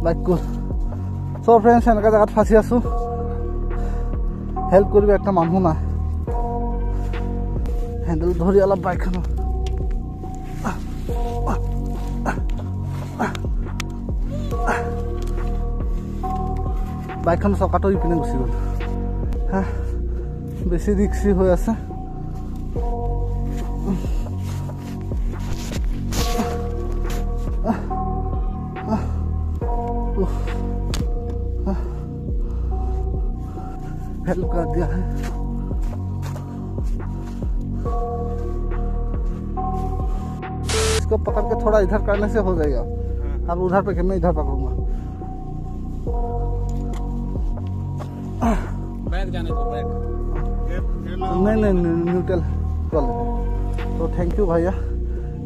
বাইকটো so friends এনেকা জায়গাত ফাঁসি আছো হেল্প কৰিব একটা মানুহ নাই হ্যান্ডেল ধৰি অলপ বাইকখন বাইকখন চকাটো ইপিনে গুচি গ'ল হা বেছি ৰিক্সি হৈ আছে हेल्प कर दिया है इसको पकड़ के थोड़ा इधर करने से हो जाएगा अब उधर पे मैं इधर पकड़ूंगा बैक जाने दो बैक नहीं न्यूट्रल चल तो थैंक यू भैया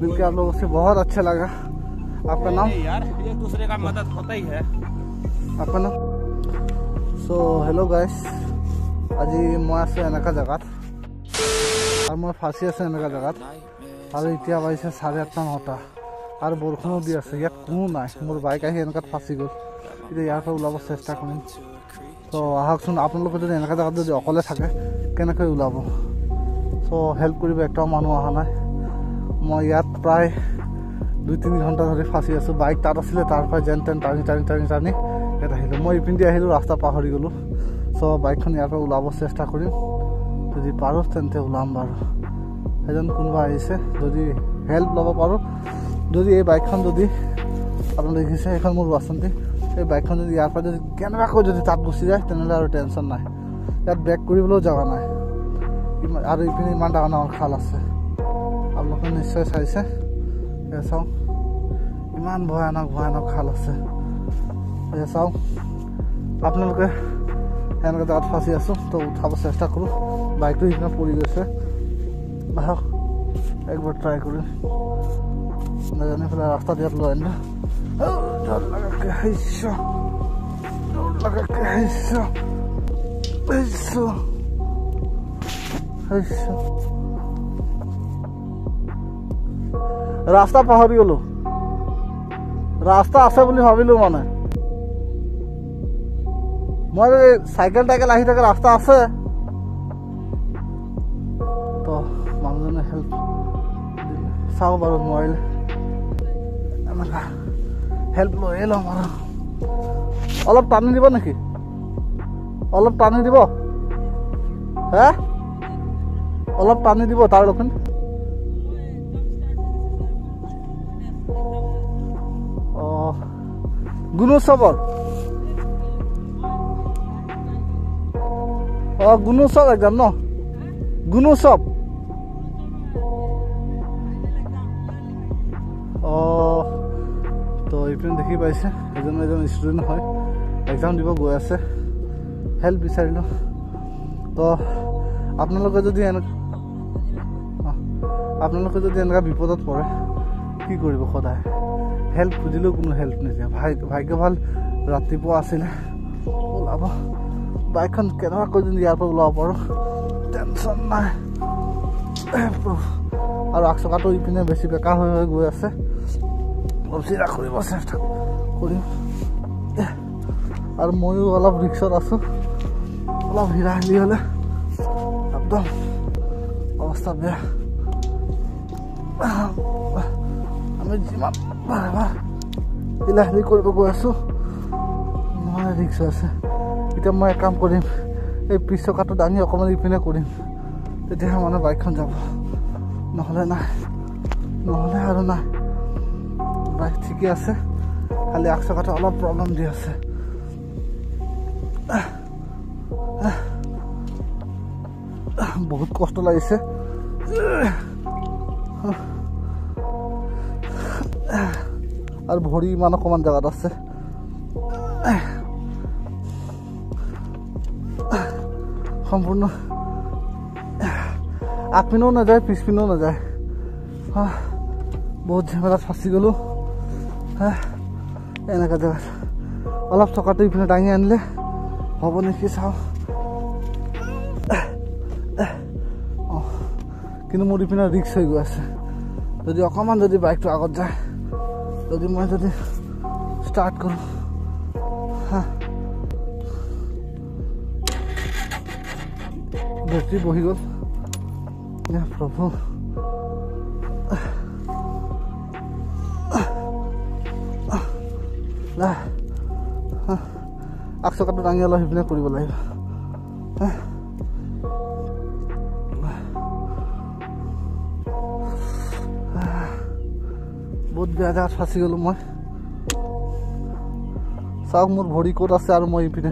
मिलके आप लोगों से बहुत अच्छा लगा आपका नाम यार एक दूसरे का मदद होता ही है आपका नाम सो हेलो गाइस আজি মই আছো এনেকা জায়গাত আর মই ফাঁসি আছো এনেকা জায়গাত আর এতিয়া বাইছে 8:30-9টা আর বৰষুণও দি আছে ইয়াত কোনো নাই মোৰ বাইক আহি এনেকাত ফাঁসি গ'ল এতিয়া ইয়াৰ পৰা ওলাব চেষ্টা কৰিম তো আহকচোন আপোনালোকে যদি এনেকা জায়গাত যদি অকলে থাকে কেনেকৈ ওলাব সো হেল্প কৰিব একটাও মানুহ অহা নাই মই ইয়াত প্ৰায় 2-3 ঘণ্টা ধৰি ফাঁসি আছো বাইক তাত আছিলে তাৰ পৰা যেন তেন টানি ইয়াত আহিলোঁ মই ইপিনে আহিলোঁ ৰাস্তা পাহৰি গ'লোঁ সো বাইকখন ইয়াৰ পৰা ওলাব চেষ্টা কৰিম যদি পাৰোঁ তেন্তে ওলাম বাৰু এজন কোনোবা আহিছে যদি হেল্প ল'ব পাৰোঁ যদি এই বাইকখন যদি আপোনালোকে দেখিছে এখন মোৰ বাচন্তি এই বাইকখন যদি ইয়াৰ পৰা যদি কেনেবাকৈ যদি তাত গুচি যায় তেনেহ'লে আৰু টেনশ্যন নাই ইয়াত বেক কৰিবলৈও জেগা নাই আৰু ইপিনে ইমান ডাঙৰ ডাঙৰ খাল আছে আপোনালোকে নিশ্চয় চাইছে চাওক ইমান ভয়ানক খাল আছে চাওক আপোনালোকে এনেকৈ জায়গাত ফাঁসি আছো তো উঠাব চেষ্টা কৰোঁ বাইকটো সিদিনা পৰি গৈছে আহক একবাৰ ট্ৰাই কৰিম নাজানি পেলাই ৰাস্তাত ইয়াত লৈ আনিলোঁ ৰাস্তা পাহৰি গ'লো ৰাস্তা আছে বুলি ভাবিলোঁ মানে মই সাইকেল আহি থাকে ৰাস্তা আছে তো মানুহজনে হেল্প চাওঁ বাৰু নোৱাৰিলে হেল্প লৈয়ে ল'ম আৰু অলপ টানি দিব নেকি অলপ টানি দিব হে অলপ টানি দিব তাৰ লক্ষণ গুণোৎসৱৰ গুণোৎসৱ একদম ন গুণোৎসৱ তো এইপিনে দেখি পাইছে এজন ষ্টুডেণ্ট হয় এক্সাম দিব গৈ আছে হেল্প বিচাৰিলোঁ তো আপোনালোকে যদি এনেকুৱা বিপদত পৰে কি কৰিব সদায় হেল্প খুজিলেও কোনো হেল্প নিদিয়ে ভাগ্য ভাল ৰাতিপুৱা আছিলে ওলাব বাইকখন কেনেবাকৈ যদি ইয়াৰ পৰা ওলাব পাৰোঁ টেনশ্যন নাই আৰু আগচকাটো ইপিনে বেছি বেকা হৈ গৈ আছে চিধা কৰিব চেষ্টা কৰিম আৰু ময়ো অলপ ৰিক্সত আছোঁ অলপ হিৰাহিলি হ'লে একদম অৱস্থা বেয়া আমি যিমান হিলাহিলি কৰিব গৈ আছোঁ নহয় ৰিক্স আছে এতিয়া মই এক কাম কৰিম এই পিছ চকাটো দাঙি অকণমান ইপিনে কৰিম তেতিয়াহে মানে বাইকখন যাব নহ'লে আৰু নাই বাইক ঠিকে আছে খালি আগ চকাটো অলপ প্ৰব্লেম দি আছে বহুত কষ্ট লাগিছে আৰু ভৰি ইমান অকণমান জেগাত আছে সম্পূৰ্ণ আগপিনেও নাযায় পিছপিনেও নাযায় বহুত ঝামেলাত ফাঁচি গ'লোঁ এনেকুৱা জেগাত অলপ চকাটো ইপিনে দাঙি আনিলে হ'ব নেকি চাওঁ কিন্তু মোৰ ইপিনে ৰিক্স হৈ গৈ আছে যদি অকণমান যদি বাইকটো আগত যায় যদি মই स्टार्ट करूँ। हाँ बैटरी बहि गल प्रभु आग चकाটো दाঙি অলপ সিপিনে কৰিব লাগিব। বহুত বেয়া জেগাত ফাঁচি গ'লো মই। চাওক মোৰ ভৰি ক'ত আছে আৰু মই ইপিনে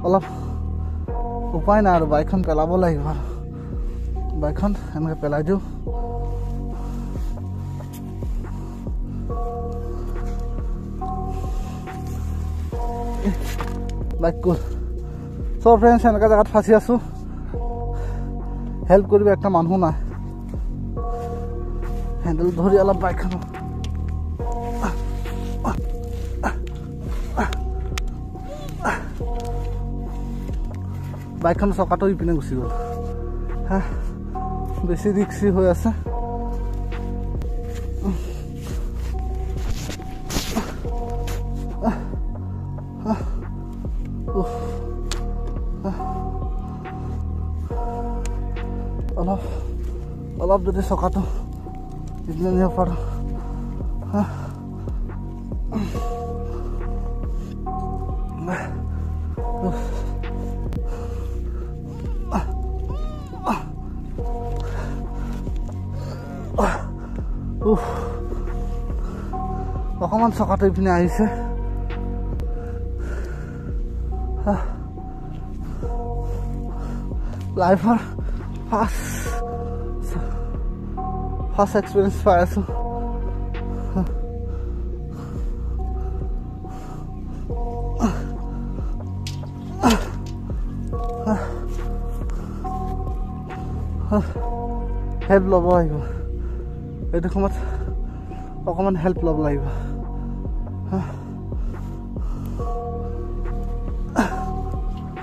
অলপ উপায় নাই আৰু বাইকখন পেলাব লাগিব আৰু বাইকখন এনেকৈ পেলাই দিওঁ। বাইক ক'ত চ' ফ্ৰেণ্ডছ এনেকুৱা জেগাত ফাঁচি আছোঁ। হেল্প কৰিব একটা মানুহ নাই। হেণ্ডেল ধৰি অলপ বাইকখন বাইকখন চকাটো ইপিনে গুচি গ'ল। হা বেছি ৰিক্সি হৈ আছে। অলপ যদি চকাটো ইপিনে নিব পাৰোঁ। অকণমান চকাটো ইপিনে আহিছে। লাইফৰ ফাৰ্ষ্ট এক্সপিৰিয়েঞ্চ পাই আছোঁ। হেল্প ল'ব লাগিব এইটো সময়ত, অকণমান হেল্প ল'ব লাগিব।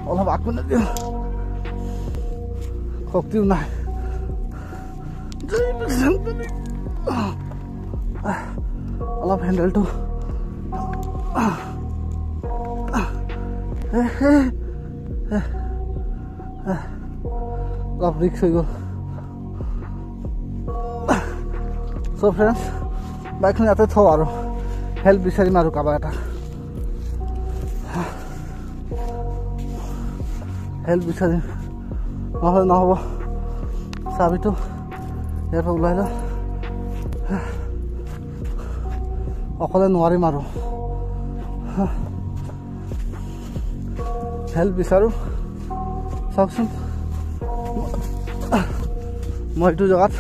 অলপ আগপিনে দিওঁ, শক্তিও নাই। অলপ হেণ্ডেলটো অলপ ৰিক্স হৈ গ'ল। চ' ফ্ৰেণ্ডছ বাইকখন ইয়াতে থওঁ আৰু হেল্প বিচাৰিম আৰু কাৰোবাৰ এটা হেল্প বিচাৰিম, নহ'লে নহ'ব। চাবিটো ইয়াৰ পৰা ওলাই লওঁ, অকলে নোৱাৰিম আৰু হেল্প বিচাৰোঁ। চাওকচোন মই এইটো জেগাত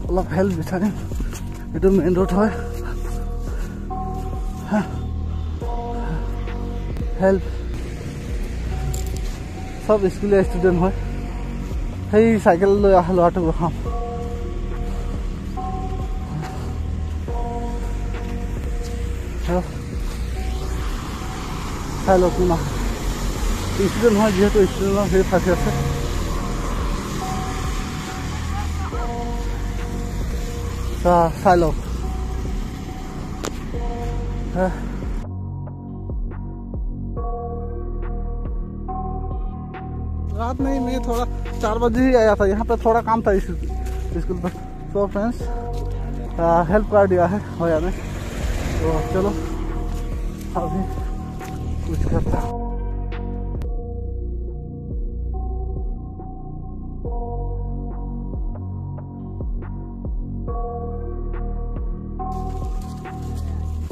অলপ হেল্প বিচাৰিম। এইটো মেইন ৰোড হয়। হেল্প চব স্কুলীয়া ষ্টুডেণ্ট হয়। সেই চাইকেল লৈ অহা ল'ৰাটোক ৰখাম। চাই লওক না ষ্টুডেণ্ট হয়, যিহেতু ষ্টুডেণ্টৰ সেই ফাঁচি আছে। চাই লওক रात नहीं, मैं थोड़ा 4 बजे ही आया था। यहाँ पे थोड़ा काम था स्कूल पर। तो फ्रेंड्स हेल्प कर दिया है भैया ने, तो चलो अभी कुछ करता हूँ।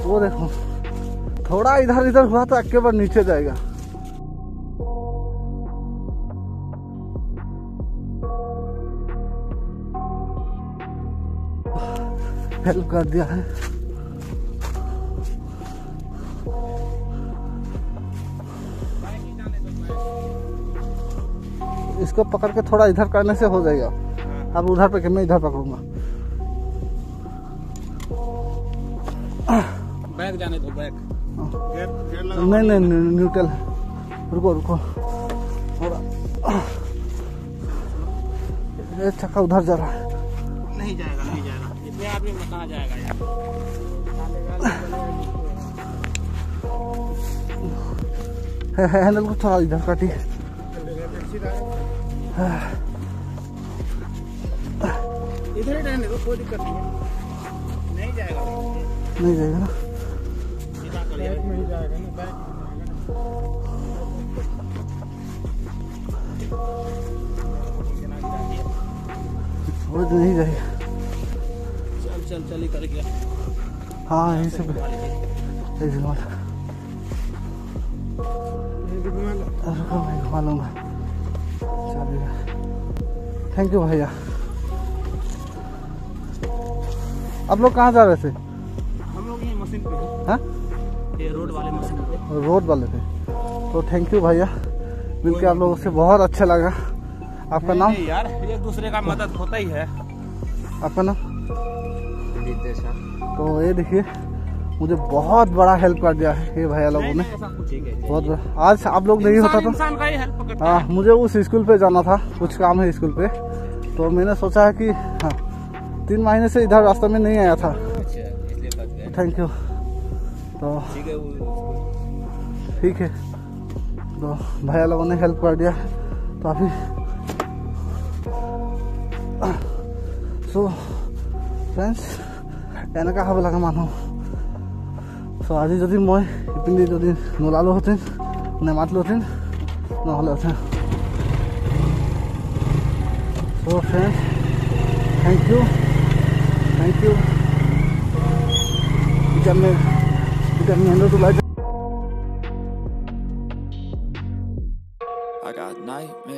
वो देखो थोड़ा इधर इधर हुआ तो एक बार नीचे जाएगा। हेल्प कर दिया है। इसको पकड़ के थोड़ा इधर करने से हो जाएगा। अब उधर पे मैं इधर पकड़ूंगा। बैक जाने दो, बैक नहीं न्यूट्रल। रुको थोड़ा ये चक्का उधर जा रहा है। नहीं जाएगा। इसमें आदमी में कहाँ जाएगा यार। हैंडल को थोड़ा इधर काटी। इधर ही रहने दो, कोई दिक्कत नहीं है। नहीं जाएगा, नहीं जाएगा ना, सीधा करिए। बैक में ही जाएगा ना, बैक वो तो नहीं जाएगा। चल चल चल ही कर गया। हाँ यही सब रुको मैं घुमा लूँगा, चलेगा। थैंक यू भैया। आप लोग कहाँ जा रहे थे? हम लोग ये मशीन पे हैं। हाँ ये रोड वाले मशीन पे। रोड वाले थे, तो थैंक यू भैया, मिलकर आप लोगों से बहुत अच्छा लगा। आपका नाम? यार एक दूसरे का मदद होता ही है। आपका नाम? तो ये देखिए मुझे बहुत बड़ा हेल्प कर दिया है ये भैया लोगों ने, बहुत बड़ा। आज आप लोग नहीं होता तो इंसान का ही हेल्प करता है। हाँ, मुझे उस स्कूल पे जाना था, कुछ काम है स्कूल पे, तो मैंने सोचा है कि हाँ 3 महीने से इधर रास्ते में नहीं आया था। Thank you. तो ठीक है, तो भैया लोगों ने हेल्प कर दिया, तो अभी सो फ्रेंड्स এনেকা হ'ব লাগে মানুহ। সো আজি যদি মই ইপিনে যদি নোলালোহেঁতেন, নেমাতিলোহেঁতেন, নহ'লেহেঁতেন। So friends thank you, thank you. এতিয়া মেইন ৰোড ওলাই